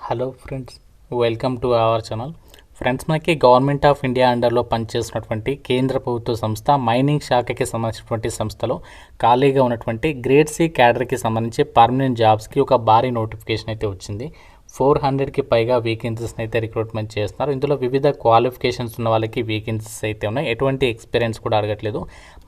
Hello friends, welcome to our channel. Friends, మనకి government of India అండర్లో పనిచేస్తున్నటువంటి కేంద్ర ప్రభుత్వ సంస్థ మైనింగ్ శాఖకి సంబంధించినటువంటి సంస్థలో ఖాళీగా ఉన్నటువంటి గ్రేడ్ సి క్యాడర్కి సంబంధించి పర్మనెంట్ జాబ్స్కి ఒక భారీ నోటిఫికేషన్ అయితే వచ్చింది. 400కి పైగా వేకెన్సీస్ని అయితే రిక్రూట్మెంట్ చేస్తున్నారు. ఇందులో వివిధ క్వాలిఫికేషన్స్ ఉన్న వాళ్ళకి వేకెన్సీస్ అయితే ఉన్నాయి. ఎటువంటి ఎక్స్పీరియన్స్ కూడా అడగట్లేదు.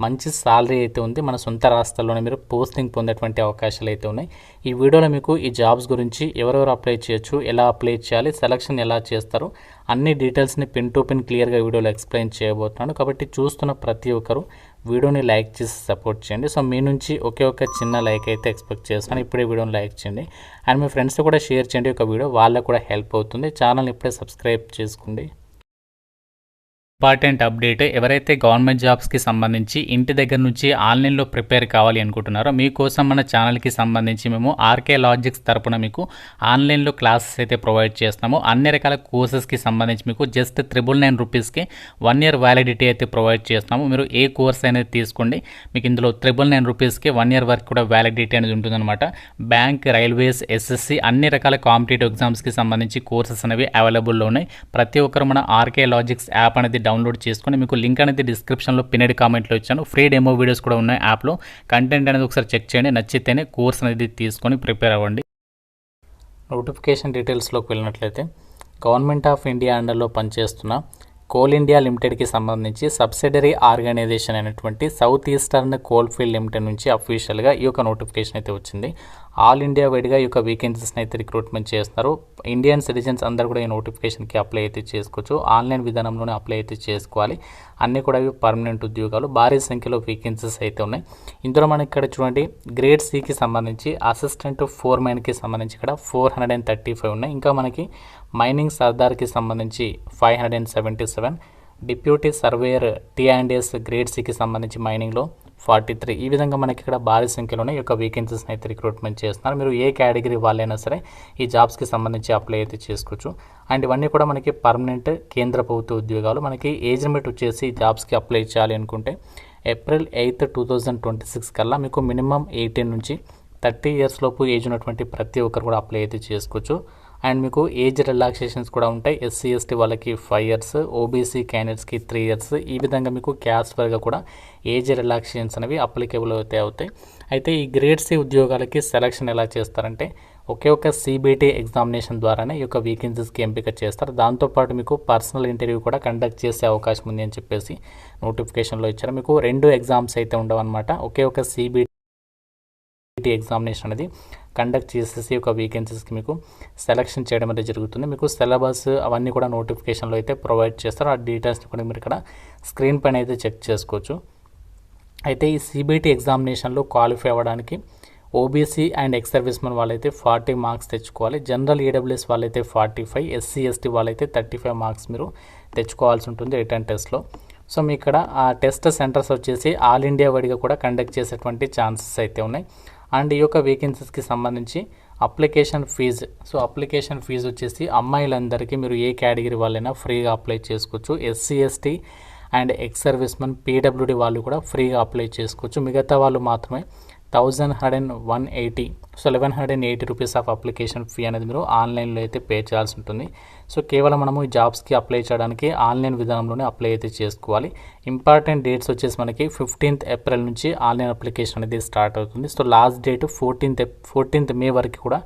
మంచి సాలరీ అయితే ఉంది. మన సొంత రాష్ట్రాల్లోనే మీరు పోస్టింగ్ పొందేటువంటి అవకాశాలు అయితే ఉన్నాయి. ఈ వీడియోలో మీకు ఈ జాబ్స్ గురించి ఎవరెవరు అప్లై చేయొచ్చు, ఎలా అప్లై చేయాలి, సెలక్షన్ ఎలా చేస్తారు, అన్ని డీటెయిల్స్ని పిన్ టు పిన్ క్లియర్గా వీడియోలో ఎక్స్ప్లెయిన్ చేయబోతున్నాను. కాబట్టి చూస్తున్న ప్రతి ఒక్కరు వీడియోని లైక్ చేసి సపోర్ట్ చేయండి. సో మీ నుంచి ఒకే ఒక చిన్న లైక్ అయితే ఎక్స్పెక్ట్ చేస్తాను. ఇప్పుడే వీడియోని లైక్ చేయండి అండ్ మీ ఫ్రెండ్స్తో కూడా షేర్ చేయండి. ఒక వీడియో వాళ్ళకు కూడా హెల్ప్ అవుతుంది. ఛానల్ని ఇప్పుడే సబ్స్క్రైబ్ చేసుకోండి. ఇంపార్టెంట్ అప్డేట్, ఎవరైతే గవర్నమెంట్ జాబ్స్కి సంబంధించి ఇంటి దగ్గర నుంచి ఆన్లైన్లో ప్రిపేర్ కావాలి అనుకుంటున్నారో మీకోసం మన ఛానల్కి సంబంధించి మేము ఆర్కే లాజిక్స్ తరపున మీకు ఆన్లైన్లో క్లాసెస్ అయితే ప్రొవైడ్ చేస్తాము. అన్ని రకాల కోర్సెస్కి సంబంధించి మీకు జస్ట్ 999 రూపీస్కి 1 year వ్యాలిడిటీ అయితే ప్రొవైడ్ చేస్తాము. మీరు ఏ కోర్స్ అనేది తీసుకోండి, మీకు ఇందులో 999 రూపీస్కి 1 year వరకు కూడా వ్యాలిడిటీ అనేది ఉంటుందన్నమాట. బ్యాంక్, రైల్వేస్, ఎస్ఎస్సి అన్ని రకాల కాంపిటేటివ్ ఎగ్జామ్స్కి సంబంధించి కోర్సెస్ అనేవి అవైలబుల్లో ఉన్నాయి. ప్రతి ఒక్కరు మన ఆర్కే లాజిక్స్ యాప్ అనేది డౌన్లోడ్ చేసుకొని, మీకు లింక్ అనేది డిస్క్రిప్షన్లో పిన్నెడ్ కామెంట్లో ఇచ్చాను. ఫ్రీ డెమో వీడియోస్ కూడా ఉన్నాయి యాప్లో. కంటెంట్ అనేది ఒకసారి చెక్ చేయండి, నచ్చితేనే కోర్స్ అనేది తీసుకొని ప్రిపేర్ అవ్వండి. నోటిఫికేషన్ డీటెయిల్స్లోకి వెళ్ళినట్లయితే గవర్నమెంట్ ఆఫ్ ఇండియా అండర్లో పనిచేస్తున్న కోల్ ఇండియా లిమిటెడ్కి సంబంధించి సబ్సిడరీ ఆర్గనైజేషన్ అయినటువంటి సౌత్ ఈస్టర్న్ కోల్ఫీల్డ్ లిమిటెడ్ నుంచి అఫీషియల్గా ఈ యొక్క నోటిఫికేషన్ అయితే వచ్చింది. ఆల్ ఇండియా వైడ్గా ఈ యొక్క వేకెన్సీస్ని అయితే రిక్రూట్మెంట్ చేస్తున్నారు. ఇండియన్ సిటిజన్స్ అందరూ కూడా ఈ నోటిఫికేషన్కి అప్లై అయితే చేసుకోవచ్చు. ఆన్లైన్ విధానంలోనే అప్లై అయితే చేసుకోవాలి. అన్నీ కూడా ఇవి పర్మనెంట్ ఉద్యోగాలు. భారీ సంఖ్యలో వేకెన్సీస్ అయితే ఉన్నాయి. ఇందులో మనకి ఇక్కడ చూడండి, గ్రేడ్ సికి సంబంధించి అసిస్టెంట్ ఫోర్మెన్కి సంబంధించి ఇక్కడ 435 ఉన్నాయి. ఇంకా మనకి మైనింగ్ సర్దార్కి సంబంధించి 577, డిప్యూటీ సర్వేయర్ టీ&ఎస్ గ్రేడ్ సికి సంబంధించి మైనింగ్లో 43. ఈ విధంగా మనకి ఇక్కడ భారీ సంఖ్యలోనే ఈ యొక్క వేకెన్సీస్ని అయితే రిక్రూట్మెంట్ చేస్తున్నారు. మీరు ఏ కేటగిరీ వాళ్ళైనా సరే ఈ జాబ్స్కి సంబంధించి అప్లై అయితే చేసుకోవచ్చు. అండ్ ఇవన్నీ కూడా మనకి పర్మనెంట్ కేంద్ర ప్రభుత్వ ఉద్యోగాలు. మనకి ఏజ్ లిమిట్ వచ్చేసి ఈ జాబ్స్కి అప్లై చేయాలి అనుకుంటే April 8, 2026 కల్లా మీకు మినిమం 18 నుంచి 30 years లోపు ఏజ్ ఉన్నటువంటి ప్రతి ఒక్కరు కూడా అప్లై అయితే చేసుకోవచ్చు. అండ్ మీకు ఏజ్ రిలాక్సేషన్స్ కూడా ఉంటాయి. ఎస్సీ ఎస్టీ వాళ్ళకి 5 years, ఓబీసీ క్యాండిడేట్స్కి 3 years. ఈ విధంగా మీకు క్యాస్ట్ వైజ్గా కూడా ఏజ్ రిలాక్సేషన్స్ అనేవి అప్లికేబుల్ అయితే అవుతాయి. అయితే ఈ గ్రేడ్ సి ఉద్యోగాలకి సెలక్షన్ ఎలా చేస్తారంటే ఒకే ఒక సిబిటి ఎగ్జామినేషన్ ద్వారానే ఈ యొక్క వేకెన్సీస్కి ఎంపిక చేస్తారు. దాంతోపాటు మీకు పర్సనల్ ఇంటర్వ్యూ కూడా కండక్ట్ చేసే అవకాశం ఉంది అని చెప్పేసి నోటిఫికేషన్లో ఇచ్చారు. మీకు 2 ఎగ్జామ్స్ అయితే ఉండవన్నమాట. ఒకే ఒక సిబిటి ఎగ్జామినేషన్ అనేది కండక్ట్ చేసేసి ఒక వేకెన్సీస్కి మీకు సెలక్షన్ చేయడం అనేది జరుగుతుంది. మీకు సిలబస్ అవన్నీ కూడా నోటిఫికేషన్లో అయితే ప్రొవైడ్ చేస్తారు. ఆ డీటెయిల్స్ని కూడా మీరు ఇక్కడ స్క్రీన్ పైన అయితే చెక్ చేసుకోవచ్చు. అయితే ఈ సిబిటి ఎగ్జామినేషన్లో క్వాలిఫై అవ్వడానికి ఓబీసీ అండ్ ఎక్స్ సర్వీస్మెన్ వాళ్ళైతే 40 మార్క్స్ తెచ్చుకోవాలి. జనరల్ ఈడబ్ల్యూఎస్ వాళ్ళైతే 45, ఎస్సీ ఎస్టీ వాళ్ళైతే 35 మార్క్స్ మీరు తెచ్చుకోవాల్సి ఉంటుంది రిటర్న్ టెస్ట్లో. సో మీ ఇక్కడ ఆ టెస్ట్ సెంటర్స్ వచ్చేసి ఆల్ ఇండియా వైడ్గా కూడా కండక్ట్ చేసేటువంటి ఛాన్సెస్ అయితే ఉన్నాయి. అండ్ ఈ యొక్క వేకెన్సీస్కి సంబంధించి అప్లికేషన్ ఫీజు వచ్చేసి అమ్మాయిలందరికీ మీరు ఏ కేటగిరీ వాళ్ళైనా ఫ్రీగా అప్లై చేసుకోవచ్చు. SC ST and ex servicemen PWD వాళ్ళు కూడా ఫ్రీగా అప్లై చేసుకోవచ్చు. మిగతా వాళ్ళు మాత్రమే 1180, so 1180 rupees of application fee అనేది మీరు ఆన్లైన్లో అయితే పే చేయాల్సి ఉంటుంది. సో కేవలం మనము ఈ జాబ్స్కి అప్లై చేయడానికి ఆన్లైన్ విధానంలోనే అప్లై అయితే చేసుకోవాలి. ఇంపార్టెంట్ డేట్స్ వచ్చేసి మనకి 15th April నుంచి ఆన్లైన్ అప్లికేషన్ అనేది స్టార్ట్ అవుతుంది. So last date 14th May వరకు కూడా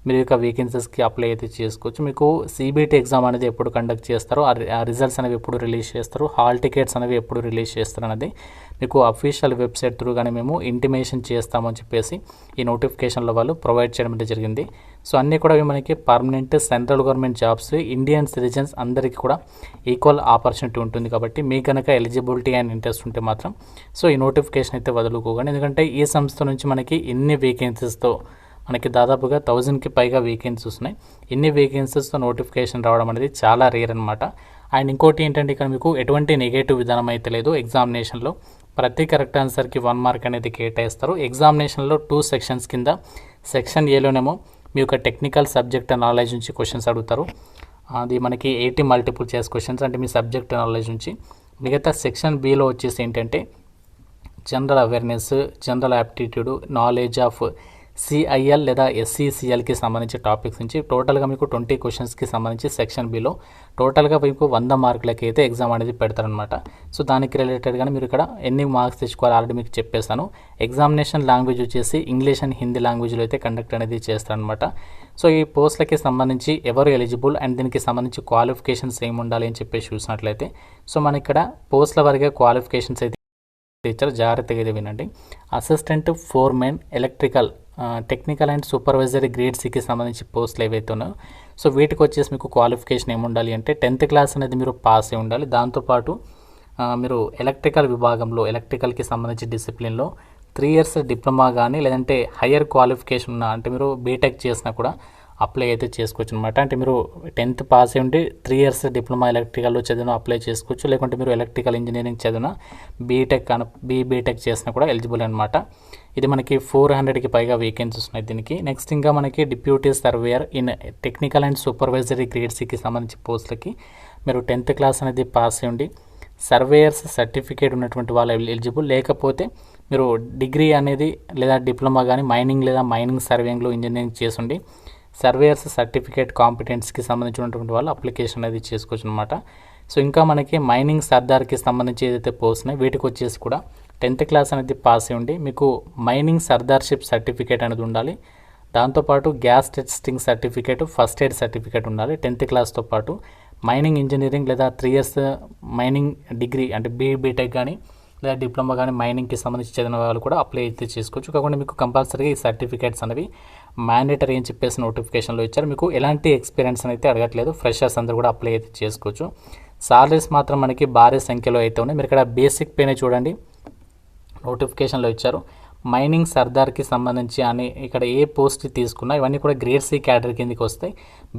మీరు యొక్క వేకెన్సీస్కి అప్లై అయితే చేసుకోవచ్చు. మీకు సిబిటి ఎగ్జామ్ అనేది ఎప్పుడు కండక్ట్ చేస్తారో, ఆ రిజల్ట్స్ అనేవి ఎప్పుడు రిలీజ్ చేస్తారు, హాల్ టికెట్స్ అనేవి ఎప్పుడు రిలీజ్ చేస్తారు అనేది మీకు అఫీషియల్ వెబ్సైట్ త్రూగానే మేము ఇంటిమేషన్ చేస్తామని చెప్పేసి ఈ నోటిఫికేషన్లో వాళ్ళు ప్రొవైడ్ చేయడం అయితే జరిగింది. సో అన్నీ కూడా మనకి permanent central government jobs, Indian citizens అందరికీ కూడా ఈక్వల్ ఆపర్చునిటీ ఉంటుంది. కాబట్టి మీకు కనుక ఎలిజిబిలిటీ అండ్ ఇంట్రెస్ట్ ఉంటే మాత్రం సో ఈ నోటిఫికేషన్ అయితే వదులుకోకండి. ఎందుకంటే ఈ సంస్థ నుంచి మనకి ఎన్ని వేకెన్సీస్తో మనకి దాదాపుగా 1000కి పైగా వేకెన్సీస్ ఉన్నాయి. ఇన్ని వేకెన్సీస్తో నోటిఫికేషన్ రావడం అనేది చాలా రేర్ అనమాట. అండ్ ఇంకోటి ఏంటంటే ఇక్కడ మీకు ఎటువంటి నెగటివ్ విధానం అయితే లేదు. ఎగ్జామినేషన్లో ప్రతి కరెక్ట్ ఆన్సర్కి 1 మార్క్ అనేది కేటాయిస్తారు. ఎగ్జామినేషన్లో 2 సెక్షన్స్ కింద సెక్షన్ ఏలోనేమో మీ యొక్క టెక్నికల్ సబ్జెక్ట్ నాలెడ్జ్ నుంచి క్వశ్చన్స్ అడుగుతారు. అది మనకి 80 మల్టిపుల్ చాయిస్ క్వశ్చన్స్ అంటే మీ సబ్జెక్ట్ నాలెడ్జ్ నుంచి. మిగతా సెక్షన్ బిలో వచ్చేసి ఏంటంటే general awareness, general aptitude, knowledge of CIL లేదా ఎస్సీసీఎల్కి సంబంధించి టాపిక్స్ నుంచి టోటల్గా మీకు 20 క్వశ్చన్స్కి సంబంధించి సెక్షన్ బిలో టోటల్గా మీకు 100 మార్కులకి అయితే ఎగ్జామ్ అనేది పెడతారనమాట. సో దానికి రిలేటెడ్గానే మీరు ఇక్కడ ఎన్ని మార్క్స్ తెచ్చుకోవాలి ఆల్రెడీ మీకు చెప్పేశాను. ఎగ్జామినేషన్ లాంగ్వేజ్ వచ్చేసి ఇంగ్లీష్ అండ్ హిందీ లాంగ్వేజ్లో అయితే కండక్ట్ అనేది చేస్తారనమాట. సో ఈ పోస్టులకి సంబంధించి ఎవరు ఎలిజిబుల్ అండ్ దీనికి సంబంధించి క్వాలిఫికేషన్స్ ఏమి ఉండాలి అని చెప్పేసి చూసినట్లయితే సో మన ఇక్కడ పోస్టుల వరకే క్వాలిఫికేషన్స్ అయితే టీచర్ జాగ్రత్తగా అయితే వినండి. Assistant foreman electrical technical and supervisory grade సికి సంబంధించి పోస్టులు ఏవైతే ఉన్నాయో సో వీటికి వచ్చేసి మీకు క్వాలిఫికేషన్ ఏముండాలి అంటే 10th క్లాస్ అనేది మీరు పాస్ అయి ఉండాలి. దాంతోపాటు మీరు ఎలక్ట్రికల్ విభాగంలో ఎలక్ట్రికల్కి సంబంధించి డిసిప్లిన్లో 3 years డిప్లొమా కానీ లేదంటే హయ్యర్ క్వాలిఫికేషన్ ఉన్న అంటే మీరు బీటెక్ చేసినా కూడా అప్లై అయితే చేసుకోవచ్చు అనమాట. అంటే మీరు 10th పాస్ అయి ఉండి 3 years డిప్లొమా ఎలక్ట్రికల్లో చదివిన అప్లై చేసుకోవచ్చు. లేకుంటే మీరు ఎలక్ట్రికల్ ఇంజనీరింగ్ చదివిన బీటెక్ చేసినా కూడా ఎలిజిబుల్ అనమాట. ఇది మనకి 400కి పైగా వేకెన్సీస్ ఉన్నాయి దీనికి. నెక్స్ట్ ఇంకా మనకి deputy surveyor in technical and supervisory grade సికి సంబంధించి పోస్టులకి మీరు 10th క్లాస్ అనేది పాస్ అయి ఉండి సర్వేయర్స్ సర్టిఫికేట్ ఉన్నటువంటి వాళ్ళు ఎలిజిబుల్. లేకపోతే మీరు డిగ్రీ అనేది లేదా డిప్లొమా కానీ మైనింగ్ లేదా మైనింగ్ సర్వేయింగ్లో ఇంజనీరింగ్ చేసుండి సర్వేయర్స్ సర్టిఫికేట్ కాంపిటెన్స్కి సంబంధించినటువంటి వాళ్ళు అప్లికేషన్ అనేది చేసుకోవచ్చు అనమాట. సో ఇంకా మనకి మైనింగ్ సర్దార్కి సంబంధించి ఏదైతే పోస్ట్ ఉన్నాయో వీటికి వచ్చేసి కూడా 10th క్లాస్ అనేది పాస్ అయి ఉండి మీకు మైనింగ్ సర్దార్షిప్ సర్టిఫికేట్ అనేది ఉండాలి. దాంతోపాటు gas testing certificate first aid certificate ఉండాలి 10th క్లాస్తో పాటు. మైనింగ్ ఇంజనీరింగ్ లేదా 3 years మైనింగ్ డిగ్రీ అంటే బీటెక్ కానీ లేదా డిప్లొమా కానీ మైనింగ్కి సంబంధించి చదివిన వాళ్ళు కూడా అప్లై అయితే చేసుకోవచ్చు. కాకుండా మీకు కంపల్సరీగా ఈ సర్టిఫికేట్స్ అనేవి మ్యాండేటరీ అని చెప్పేసి నోటిఫికేషన్లో ఇచ్చారు. మీకు ఎలాంటి ఎక్స్పీరియన్స్ అయితే అడగట్లేదు, ఫ్రెషర్స్ అందరూ కూడా అప్లై అయితే చేసుకోవచ్చు. సాలరీస్ మాత్రం మనకి భారీ సంఖ్యలో అయితే ఉన్నాయి. మీరు ఇక్కడ బేసిక్ పేనే చూడండి నోటిఫికేషన్లో ఇచ్చారు. మైనింగ్ సర్దార్కి సంబంధించి అని ఇక్కడ ఏ పోస్ట్ తీసుకున్నా ఇవన్నీ కూడా గ్రేడ్ సి క్యాడర్ కిందకి వస్తాయి.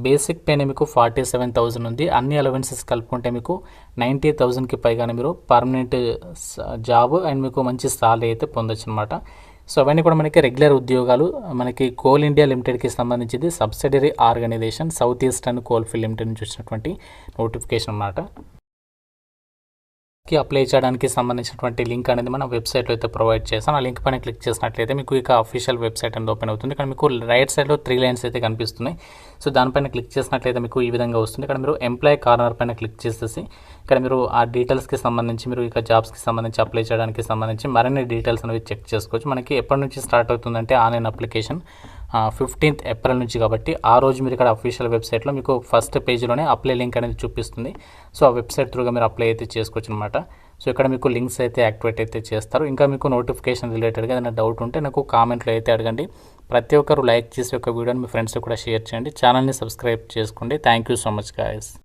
బేసిక్ పేనే మీకు 47,000 ఉంది. అన్ని అలవెన్సెస్ కలుపుకుంటే మీకు 90,000కి పైగానే మీరు పర్మనెంట్ జాబ్ అండ్ మీకు మంచి సాలరీ అయితే పొందొచ్చు అనమాట. సో అవన్నీ కూడా మనకి రెగ్యులర్ ఉద్యోగాలు. మనకి కోల్ ఇండియా లిమిటెడ్కి సంబంధించింది subsidiary organisation south eastern coalfield limited నుంచి వచ్చినటువంటి నోటిఫికేషన్ అన్నమాట. అప్లై చేయడానికి సంబంధించినటువంటి లింక్ అనేది మన వెబ్సైట్లో అయితే ప్రొవైడ్ చేస్తాను. ఆ లింక్ పైన క్లిక్ చేసినట్లయితే మీకు ఇక అఫీషియల్ వెబ్సైట్ అనేది ఓపెన్ అవుతుంది. ఇక్కడ మీకు రైట్ సైడ్లో 3 lines అయితే కనిపిస్తున్నాయి. సో దానిపైన క్లిక్ చేసినట్లయితే మీకు ఈ విధంగా వస్తుంది. ఇక్కడ మీరు ఎంప్లాయ్ కార్నర్ పైన క్లిక్ చేసేసి ఇక్కడ మీరు ఆ డీటెయిల్స్కి సంబంధించి మీరు ఇక జాబ్స్కి సంబంధించి అప్లై చేయడానికి సంబంధించి మరిన్ని డీటెయిల్స్ అనేవి చెక్ చేసుకోవచ్చు. మనకి ఎప్పటి నుంచి స్టార్ట్ అవుతుందంటే ఆన్లైన్ అప్లికేషన్ 15th April నుంచి కాబట్టి ఆ రోజు మీరు ఇక్కడ అఫీషియల్ వెబ్సైట్లో మీకు ఫస్ట్ పేజ్లోనే అప్లై లింక్ అనేది చూపిస్తుంది. సో ఆ వెబ్సైట్ త్రూగా మీరు అప్లై అయితే చేసుకోవచ్చు అనమాట. సో ఇక్కడ మీకు లింక్స్ అయితే యాక్టివేట్ అయితే చేస్తారు. ఇంకా మీకు నోటిఫికేషన్ రిలేటెడ్గా ఏదైనా డౌట్ ఉంటే నాకు కామెంట్లో అయితే అడగండి. ప్రతి ఒక్కరు లైక్ చేసి ఒక వీడియోని మీ ఫ్రెండ్స్ కూడా షేర్ చేయండి. ఛానల్ని సబ్స్క్రైబ్ చేసుకోండి. Thank you so much guys.